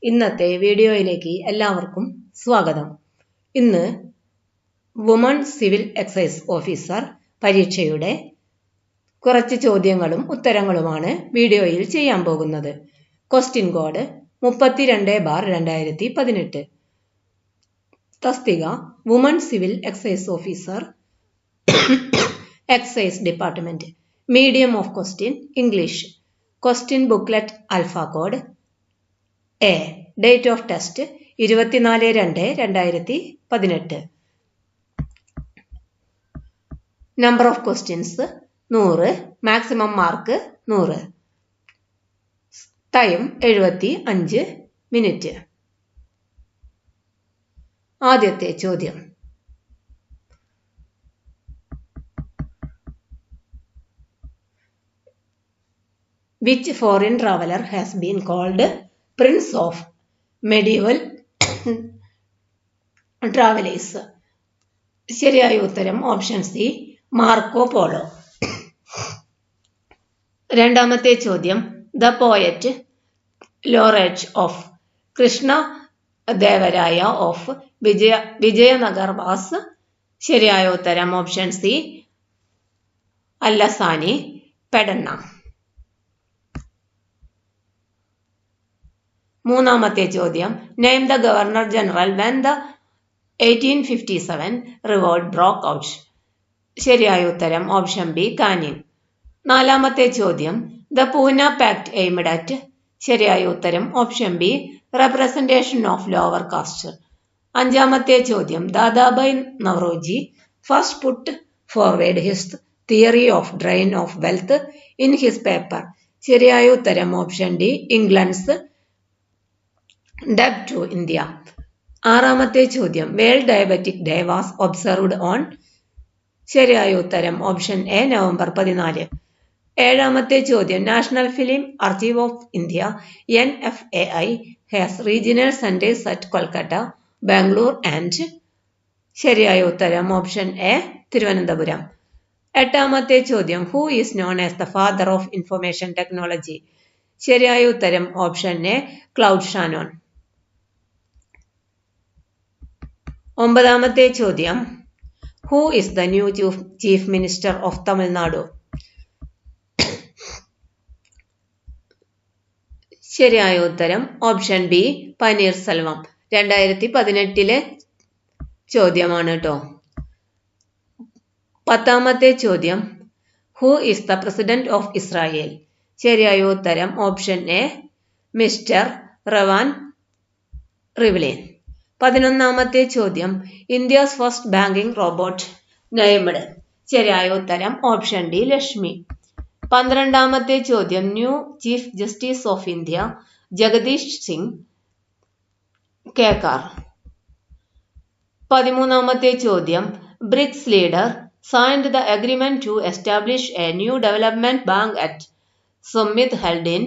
ഇന്നത്തെ വീഡിയോയിലേക്ക് എല്ലാവർക്കും സ്വാഗതം. ഇന്ന് വുമൺ സിവിൽ എക്സൈസ് ഓഫീസർ പരീക്ഷയുടെ കുറച്ച് ചോദ്യങ്ങളും ഉത്തരങ്ങളുമാണ് വീഡിയോയിൽ ചെയ്യാൻ പോകുന്നത്. Question code 32/2018. തസ്തിക woman civil excise officer, excise department. Medium of question English. Question booklet alpha code A. Date of test 24/2/2018. Number of questions 100. Maximum mark 100. Time 75 minute. ആദ്യത്തെ ചോദ്യം. Which foreign traveler has been called Prince of Medieval Travelers? ശരിയായ ഉത്തരം option C, Marco Polo. രണ്ടാമത്തെ ചോദ്യം. The poet laureate of Krishna Devaraya of Vijayanagar was. ശരിയായ ഉത്തരം option C, Allasani Peddanna. മൂന്നാമത്തെ ചോദ്യം. Name the governor general when the 1857 revolt broke out. ശരിയായ ഉത്തരം ഓപ്ഷൻ ബി, കാനിങ്. നാലാമത്തെ ചോദ്യം. The Poona pact aimed at. ശരിയായ ഉത്തരം option B, representation of lower caste. അഞ്ചാമത്തെ ചോദ്യം. Dadabhai Naoroji first put forward his theory of drain of wealth in his paper. ശരിയായ ഉത്തരം option D, England's debt to India. ആറാമത്തെ ചോദ്യം. World diabetic day was observed on. ശരിയായ ഉത്തരം ഓപ്ഷൻ എ, നവംബർ 14. ഏഴാമത്തെ ചോദ്യം. National film archive of India NFAI has regional centres at Kolkata, Bangalore and. ശരിയായ ഉത്തരം ഓപ്ഷൻ എ, തിരുവനന്തപുരം. എട്ടാമത്തെ ചോദ്യം. Who is known as the father of information technology. ശരിയായ ഉത്തരം ഓപ്ഷൻ എ, ക്ലൗഡ് ഷാനോൺ. ഒമ്പതാമത്തെ ചോദ്യം. Who is the new chief minister of Tamil Nadu. ശരിയായ ഉത്തരം ഓപ്ഷൻ ബി, പനീർ സെൽവം. 2018 ചോദ്യമാണ് കേട്ടോ. പത്താമത്തെ ചോദ്യം. Who is the president of Israel. ശരിയായ ഉത്തരം option A, mister Reuven Rivlin. 11ാമത്തെ ചോദ്യം. India's first banking robot named. ശരിയായ ഉത്തരം ഓപ്ഷൻ ഡി, ലക്ഷ്മി. 12ാമത്തെ ചോദ്യം. New chief justice of India Jagdish Singh Khehar. 13ാമത്തെ ചോദ്യം. BRICS leader signed the agreement to establish a new development bank at Summit held in.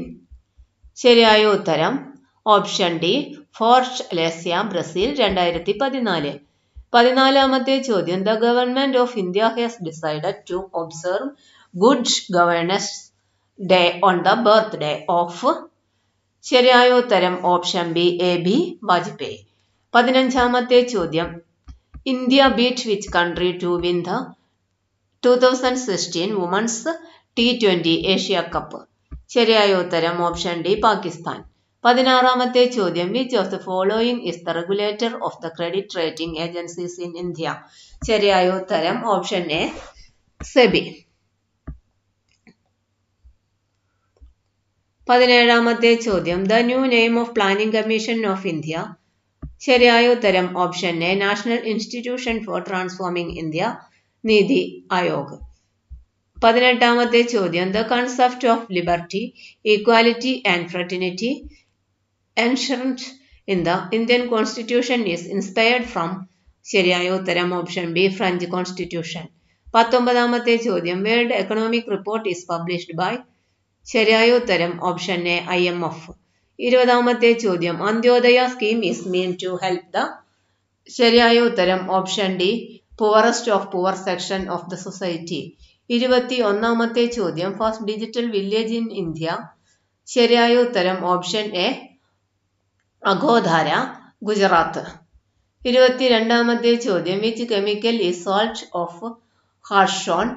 ശരിയായ ഉത്തരം ഓപ്ഷൻ ഡി, ഫോർട്ടലേസ്യ ബ്രസീൽ 2014. 14ാമത്തെ ചോദ്യം. The government of India has decided to observe good governance day on the birthday of. ശരിയായ ഉത്തരം option B, AB Vajpayee. 15ാമത്തെ ചോദ്യം. India beat which country to win the 2016 women's T20 Asia cup. ശരിയായ ഉത്തരം option D, Pakistan. 16ാമത്തെ ചോദ്യം. Which of the following is the regulator of the credit rating agencies in India. ശരിയായ ഉത്തരം ഓപ്ഷൻ എ, സെബി. 17ാമത്തെ ചോദ്യം. The new name of planning commission of India. ശരിയായ ഉത്തരം option A, national institution for transforming India, NITI Aayog. 18ാമത്തെ ചോദ്യം. The concept of liberty, equality and fraternity ensured in the Indian constitution is inspired from. ശരിയായ ഉത്തരം option B, French constitution. 19ാമത്തെ ചോദ്യം. World economic report is published by. ശരിയായ ഉത്തരം option A, IMF. 20ാമത്തെ ചോദ്യം. Antyodaya scheme is mean to help the. ശരിയായ ഉത്തരം option D, poorest of poor section of the society. 21ാമത്തെ ചോദ്യം. First digital village in India. ശരിയായ ഉത്തരം ഓപ്ഷൻ എ, അഘോധാര, ഗുജറാത്ത്. 22ാമത്തെ ചോദ്യം which chemical is salt of hartshorn?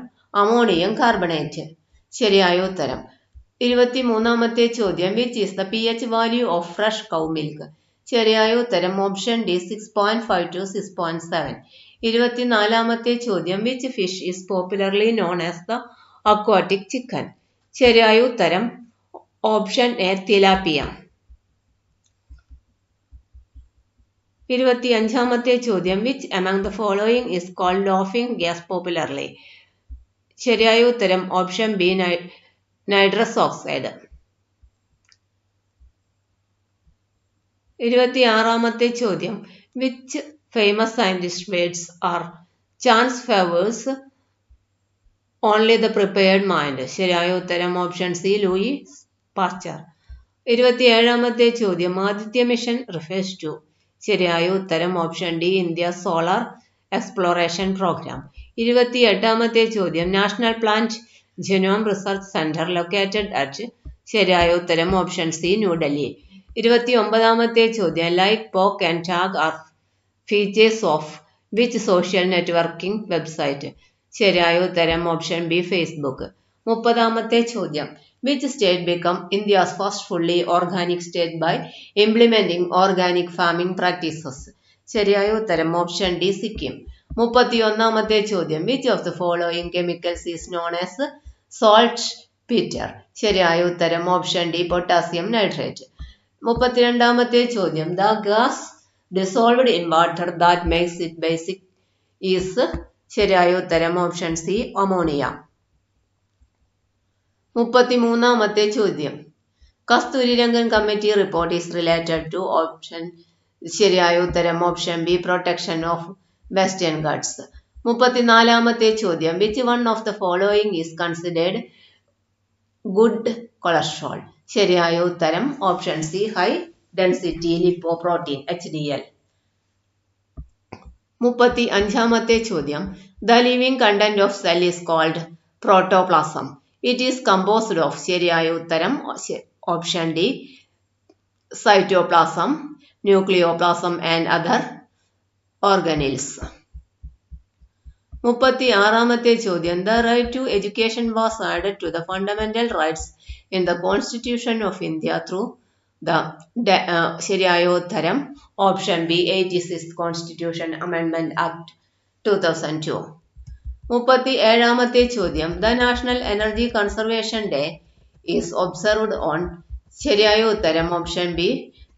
Ammonium carbonate. ശരിയായ ഉത്തരം. 23ാമത്തെ ചോദ്യം which is the pH value of fresh cow milk? ശരിയായ ഉത്തരം ഓപ്ഷൻ ഡി 6.5 to 6.7. 24ാമത്തെ ചോദ്യം which fish is popularly known as the aquatic chicken? ശരിയായ ഉത്തരം ഓപ്ഷൻ എ തിലാപ്പിയ. 25ാമത്തെ ചോദ്യം which among the following is called laughing gas popularly? ശരിയായ ഉത്തരം ഓപ്ഷൻ ബി നൈട്രസ് ഓക്സൈഡ്. 26ാമത്തെ ചോദ്യം which famous scientist words are chance favours only the prepared mind? ശരിയായ ഉത്തരം ഓപ്ഷൻ സി ലൂയിസ് പാസ്ചർ. 27ാമത്തെ ചോദ്യം ആദിത്യ മിഷൻ റിഫേഴ്സ് ടു? ശരിയായ ഉത്തരം option D India solar exploration programme. 28ാമത്തെ ചോദ്യം national plant genome research centre located at? ശരിയായ ഉത്തരം ഓപ്ഷൻ സി ന്യൂഡൽഹി. 29ാമത്തെ ചോദ്യം like, poke and tag are features of which social networking website? ശരിയായ ഉത്തരം ഓപ്ഷൻ ബി ഫേസ്ബുക്ക്. 30ാമത്തെ ചോദ്യം which state become India's first fully organic state by implementing organic farming practices? ശരിയായ ഉത്തരം ഓപ്ഷൻ ഡി സിക്കിം. 31ാമത്തെ ചോദ്യം which of the following chemicals is known as saltpetre? ശരിയായ ഉത്തരം ഓപ്ഷൻ ഡി പൊട്ടാസ്യം നൈട്രേറ്റ്. 32ാമത്തെ ചോദ്യം the gas dissolved in water that makes it basic is? ശരിയായ ഉത്തരം ഓപ്ഷൻ സി അമോണിയ. 33ാമത്തെ ചോദ്യം Kasturirangan committee report is related to? Option ശരിയായ ഉത്തരം option B protection of western Ghats. 34ാമത്തെ ചോദ്യം which one of the following is considered good cholesterol? ശരിയായ ഉത്തരം option C high density lipoprotein HDL. 35ാമത്തെ ചോദ്യം the living content of cell is called protoplasm. It is composed of? ശരിയായ ഉത്തരം option D cytoplasm, nucleoplasm and other organelles. 36ാമത്തെ ചോദ്യം the right to education was added to the fundamental rights in the constitution of India through the? ശരിയായ ഉത്തരം option B 86th constitution amendment act 2002. 37ാമത്തെ ചോദ്യം the national energy conservation day is observed on? ശരിയായ ഉത്തരം option B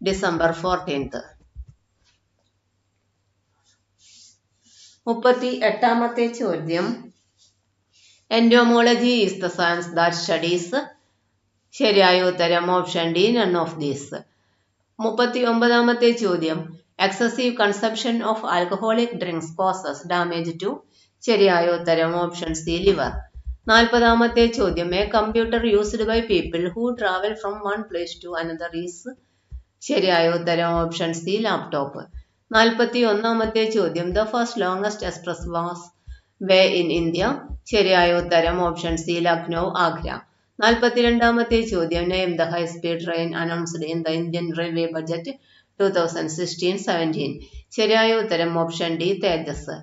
December 14th. 38ാമത്തെ ചോദ്യം entomology is the science that studies? ശരിയായ ഉത്തരം option D none of these. 39ാമത്തെ ചോദ്യം excessive consumption of alcoholic drinks causes damage to? ശരിയായ ഉത്തരം ഓപ്ഷൻ സി ലിവർ. 40ാമത്തെ ചോദ്യം a computer used by people who travel from one place to another is? ശരിയായ ഉത്തരം ഓപ്ഷൻ സി ലാപ്ടോപ്പ്. 41ാമത്തെ ചോദ്യം the first longest express was way in India? ശരിയായ ഉത്തരം ഓപ്ഷൻ സി ലക്നൗ ആഗ്ര. 42ാമത്തെ ചോദ്യം name the high speed train announced in the Indian railway budget 2016-17? ശരിയായ ഉത്തരം ഓപ്ഷൻ ഡി തേജസ്.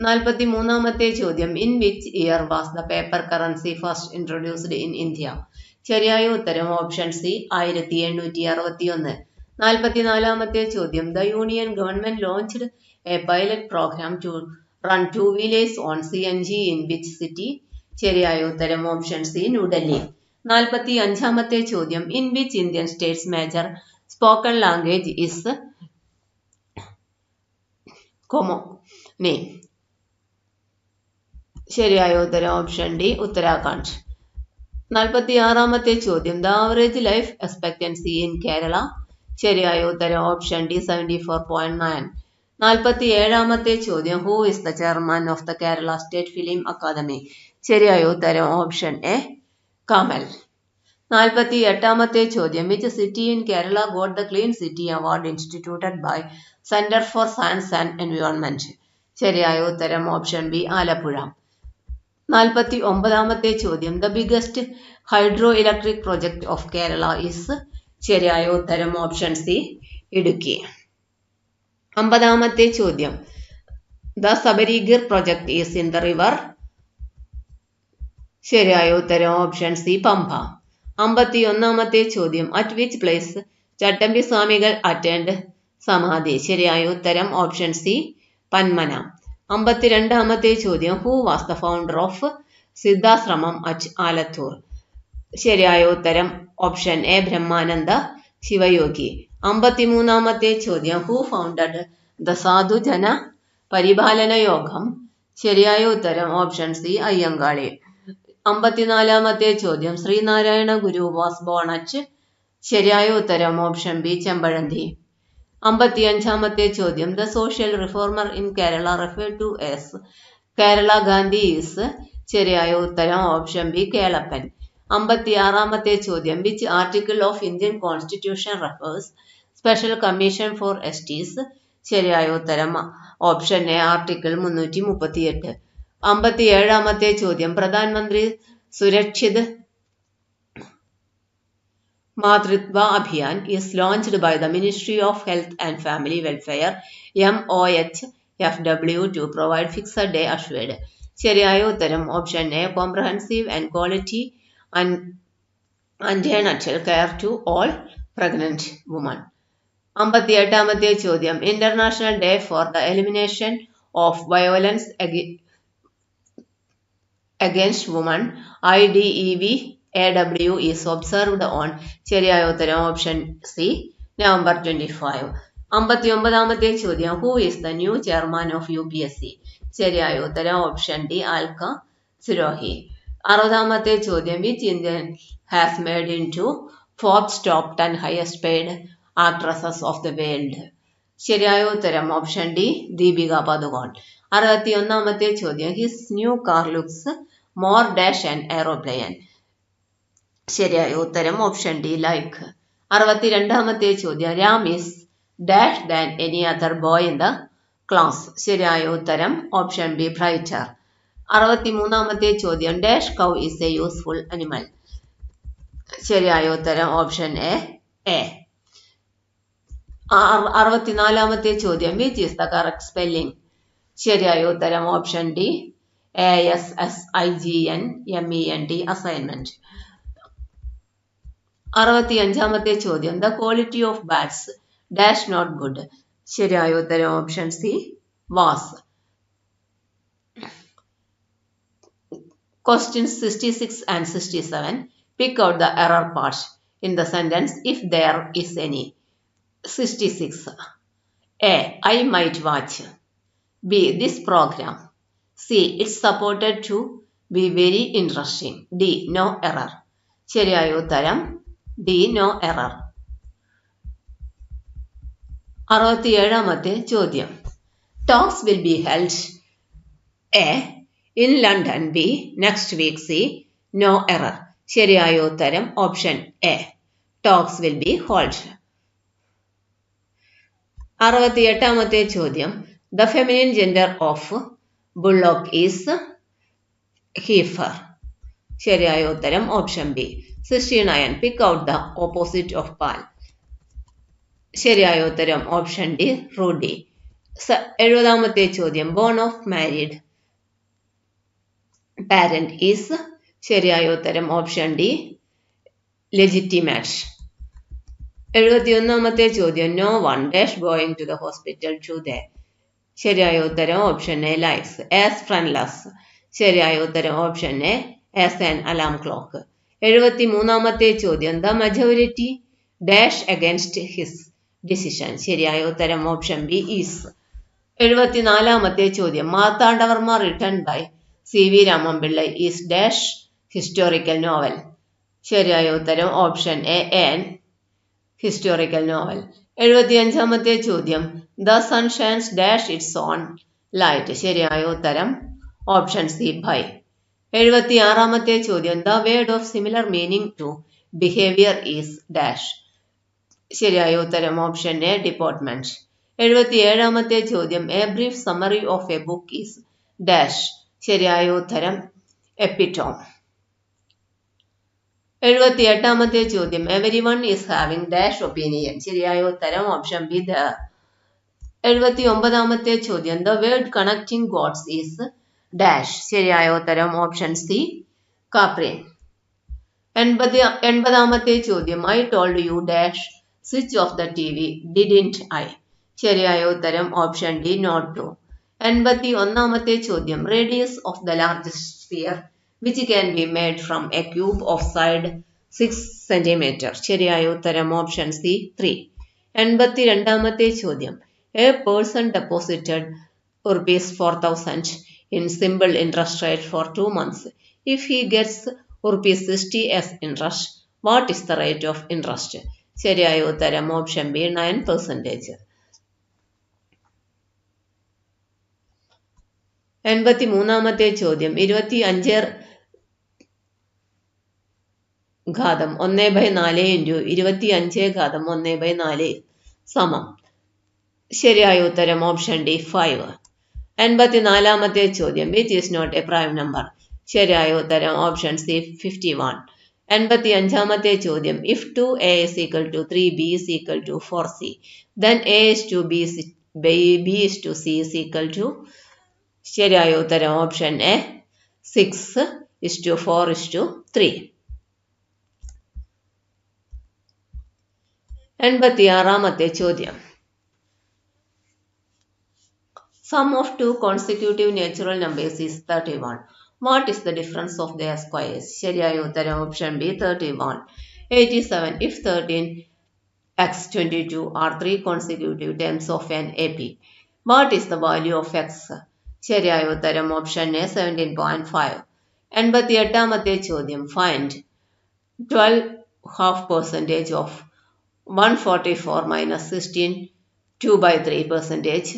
43ാമത്തെ ചോദ്യം in which year was the paper currency first introduced in India? ശരിയായ ഉത്തരം ഓപ്ഷൻ സി 1861. 44ാമത്തെ ചോദ്യം the union government launched a pilot programme to run 2 wheelers on CNG in which city? ശരിയായ ഉത്തരം ഓപ്ഷൻ സി ന്യൂഡൽഹി. 45ാമത്തെ ചോദ്യം in which Indian states major spoken language is? Kumaoni. ശരിയായ ഉത്തരം ഓപ്ഷൻ ഡി ഉത്തരാഖണ്ഡ്. 46ാമത്തെ ചോദ്യം the average life expectancy in Kerala? ശരിയായ ഉത്തരം ഓപ്ഷൻ ഡി 74.9. 47ാമത്തെ ചോദ്യം who is the chairman of the Kerala state film academy? ശരിയായ ഉത്തരം ഓപ്ഷൻ എ കമൽ. 48ാമത്തെ ചോദ്യം which city in Kerala got the clean city award instituted by centre for science and environment? ശരിയായ ഉത്തരം ഓപ്ഷൻ ബി ആലപ്പുഴ. 49ാമത്തെ ചോദ്യം the biggest hydro electric project of Kerala is? ശരിയായ ഉത്തരം ഓപ്ഷൻ സി ഇടുക്കി. 50-ാമത്തെ ചോദ്യം. The Sabarigiri project is in the river. ശരിയായ ഉത്തരം ഓപ്ഷൻ സി പമ്പ. 51-ാമത്തെ ചോദ്യം. അറ്റ് വിച്ച് പ്ലേസ് ചട്ടമ്പി സ്വാമികൾ അറ്റൻഡ് സമാധി. ശരിയായ ഉത്തരം ഓപ്ഷൻ സി പന്മന. 52-ാമത്തെ ചോദ്യം. Who was the founder of Siddhashramam at Alathur. ശരിയായ ഉത്തരം ഓപ്ഷൻ എ ബ്രഹ്മാനന്ദ ശിവയോഗി. 53-ാമത്തെ ചോദ്യം. ഹൂ ഫൗണ്ടഡ് ദ സാധുജന പരിപാലന യോഗം. ശരിയായ ഉത്തരം ഓപ്ഷൻ സി അയ്യങ്കാളി. 54-ാമത്തെ ചോദ്യം. Sree Narayana Guru was born at. ശരിയായ ഉത്തരം ഓപ്ഷൻ ബി ചെമ്പഴന്തി. 55-ാമത്തെ ചോദ്യം. The social reformer in Kerala referred to as Kerala Gandhi is. ശരിയായ ഉത്തരം ഓപ്ഷൻ ബി കേളപ്പൻ. 56-ാമത്തെ ചോദ്യം. Which article of Indian constitution refers special commission for STs. ശരിയായ ഉത്തരം ഓപ്ഷൻ എ ആർട്ടിക്കിൾ 338. 57-ാമത്തെ ചോദ്യം. Pradhan Mantri Surakshit Matritva Abhiyan is launched by the ministry of health and family welfare MOHFW to provide fixed day assured. ശരിയായ ഉത്തരം option A comprehensive and quality antenatal care to all pregnant women. 58-ാമത്തെ ചോദ്യം. International day for the elimination of violence against women IDEVAW is observed on. ശരിയായ ഉത്തരം option C November 25. 59-ാമത്തെ ചോദ്യം. Who is the new chairman of UPSC. ശരിയായ ഉത്തരം option D Alka Sirohi. 60-ാമത്തെ ചോദ്യം. Which Indian has made in to Forbes top 10 highest paid actresses of the world. ശരിയായ ഉത്തരം ഓപ്ഷൻ ഡി ദീപിക പദുകോൺ. 61-ാമത്തെ ചോദ്യം. His new car looks more dash and aeroplane. ശരിയായ ഉത്തരം option D like. 62-ാമത്തെ ചോദ്യം. Ram is dash than any other boy in the class. ശരിയായ ഉത്തരം option B brighter. 63-ാമത്തെ ചോദ്യം. Dash cow is A useful animal. ശരിയായ ഉത്തരം option A. 64-ാമത്തെ ചോദ്യം. Which is the correct spelling. ശരിയായ ഉത്തരം ഓപ്ഷൻ ഡി ASSIGNMENT അസൈൻമെന്റ്. 65-ാമത്തെ ചോദ്യം. The quality of bats dash not good. ശരിയായ ഉത്തരം option C was. Questions 66 and 67. Pick out the error part in the sentence if there is any. 66. A. I might watch. B. This program. C. It's supported to be very interesting. D. No error. ശരിയായ ഉത്തരം D. No error. 67-ാമത്തെ ചോദ്യം. Talks will be held. A. In London. B. Next week. C. No error. ശരിയായ ഉത്തരം option A. Talks will be held. 68-ാമത്തെ ചോദ്യം. The feminine gender of bullock is heifer. ശരിയായ ഉത്തരം option B. 69. Pick out the opposite of pal. ശരിയായ ഉത്തരം option D Rudy. 70-ാമത്തെ ചോദ്യം. Born of married parent is. ശരിയായ ഉത്തരം ഓപ്ഷൻ ഡി ലെജിറ്റിമേറ്റ്. 71-ാമത്തെ ചോദ്യം. No one dash going to the hospital today. ശരിയായ ഉത്തരം option A likes. As friendless. ശരിയായ ഉത്തരം option A as an alarm clock. 73-ാമത്തെ ചോദ്യം. The majority dash against his decision. ശരിയായ ഉത്തരം ഓപ്ഷൻ ബി ഈസ്. 74-ാമത്തെ ചോദ്യം. Marthanda Varma written by CV Raman Pillai is dash historical novel. ശരിയായ ഉത്തരം option A an historical novel. 75-ാമത്തെ ചോദ്യം. The sun shines dash its own light. ശരിയായ ഉത്തരം ഓപ്ഷൻ സി ബൈ. 76-ാമത്തെ ചോദ്യം. The word of similar meaning to behaviour is dash. ശരിയായ ഉത്തരം ഓപ്ഷൻ എ ഡിപ്പോർട്ട്മെന്റ്. 77-ാമത്തെ ചോദ്യം. A brief summary of a book is dash. ശരിയായ ഉത്തരം എപ്പിറ്റോം. 78ാമത്തെ ചോദ്യം everyone is having dash opinion. ശരിയായ ഉത്തരം ഓപ്ഷൻ ബി there. 79ാമത്തെ ചോദ്യം the word connecting gods is dash. ശരിയായ ഉത്തരം ഓപ്ഷൻ സി Caprian. 80ാമത്തെ ചോദ്യം I told you dash switch off the TV, didn't I? ശരിയായ ഉത്തരം ഓപ്ഷൻ ഡി not to. 81ാമത്തെ ചോദ്യം radius of the largest sphere which can be made from a cube of side 6 cm. ശരിയായ ഉത്തരം option C 3. 82ാമത്തെ ചോദ്യം a person deposited ₹4,000 in simple interest rate for 2 months. If he gets ₹60 as interest, what is the rate of interest? ശരിയായ ഉത്തരം option B 9%. 83ാമത്തെ ചോദ്യം 25 ഘാതം 1/4 into 25 ഘാതം 1/4 സമം. ശരിയായ ഉത്തരം option D 5. 84ാമത്തെ ചോദ്യം which is not a prime number. ശരിയായ ഉത്തരം option C 51. 85ാമത്തെ ചോദ്യം if 2a is equal to 3b is equal to 4c, then a is to b is to c is equal to. ശരിയായ ഉത്തരം option A 6:4:3. 86ാമത്തെ ചോദ്യം sum of two consecutive natural numbers is 31. What is the difference of their squares? ശരിയായ ഉത്തരം option B 31. 87 if 13x 22 are 3 consecutive terms of an AP, what is the value of x? ശരിയായ ഉത്തരം option A 17.5. 88ാമത്തെ ചോദ്യം find 12.5% of 144 minus 16 2/3%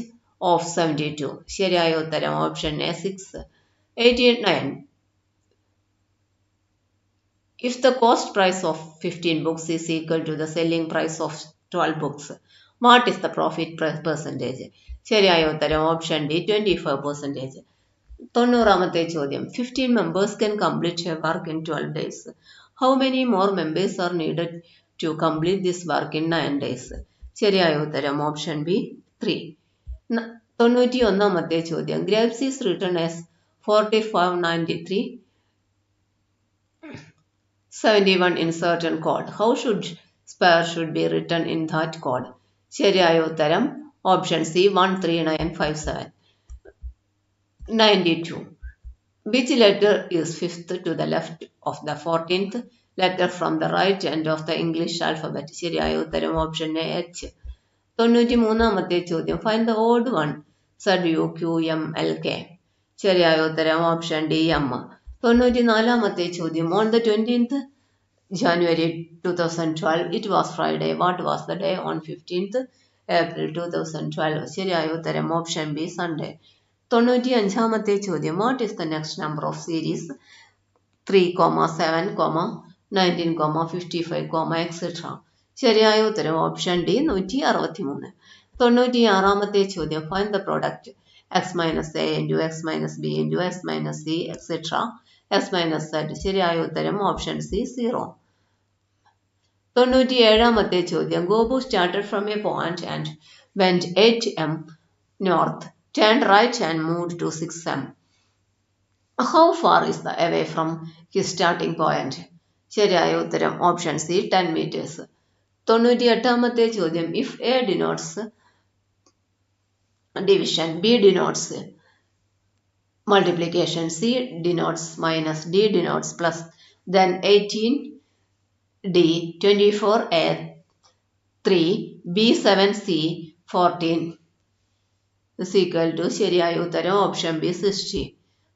of 72. ശരിയായ ഉത്തരം option A 6. 89 if the cost price of 15 books is equal to the selling price of 12 books, what is the profit percentage? ശരിയായ ഉത്തരം option D 25%. 90ാമത്തെ ചോദ്യം 15 members can complete a work in 12 days. How many more members are needed to complete this work in 9 days? ശരിയായ ഉത്തരം option B 3. 91ാമത്തെ ചോദ്യം grapes is written as 459371 in certain code. How should spare should be written in that code? ശരിയായ ഉത്തരം option C 13957. 92 which letter is fifth to the left of the 14th letter from the right end of the English alphabet? ശരിയായ ഉത്തരം option A H. 93ാമത്തെ ചോദ്യം find the odd one ZUQMLK. ശരിയായ ഉത്തരം option D M. 94ാമത്തെ ചോദ്യം on the 20th January 2012 it was Friday. What was the day on 15th April 2012? ശരിയായ ഉത്തരം option B Sunday. 95ാമത്തെ ചോദ്യം what is the next number of series 3, 7, 19, 55, etc. ശരിയായ ഉത്തരം option D 163. 96ാമത്തെ ചോദ്യം find the product x minus a into x minus b into x minus c etc. x minus z. ശരിയായ ഉത്തരം option C 0. 97ാമത്തെ ചോദ്യം Gobu started from a point and went 8m north, turned right and moved to 6m. How far is the away from his starting point? ശരിയായ ഉത്തരം option C 10 meters. 98ാമത്തെ ചോദ്യം if a denotes division, b denotes multiplication, c denotes minus, d denotes plus, then 18d 24a 3 b 7c 14 is equal to. ശരിയായ ഉത്തരം option B 60.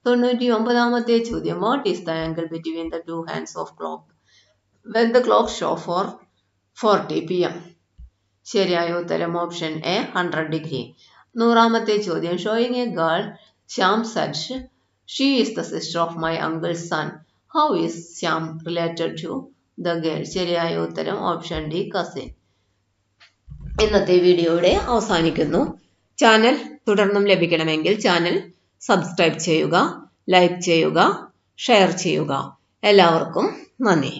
99ാമത്തെ ചോദ്യം what is the angle between the two hands of clock when the clock show for 40 p.m? ശരിയായ ഉത്തരം option A 100 degree. 100ാമത്തെ ചോദ്യം showing a girl Shyam said she is the sister of my uncle's son. How is Shyam related to the girl? ശരിയായ ഉത്തരം option D cousin. ഇന്നത്തെ വീഡിയോയുടെ അവസാനിക്കുന്നു. Channel തുടർന്നും ലഭിക്കണമെങ്കിൽ ചാനൽ സബ്സ്ക്രൈബ് ചെയ്യുക, ലൈക്ക് ചെയ്യുക, ഷെയർ ചെയ്യുക. എല്ലാവർക്കും നന്ദി.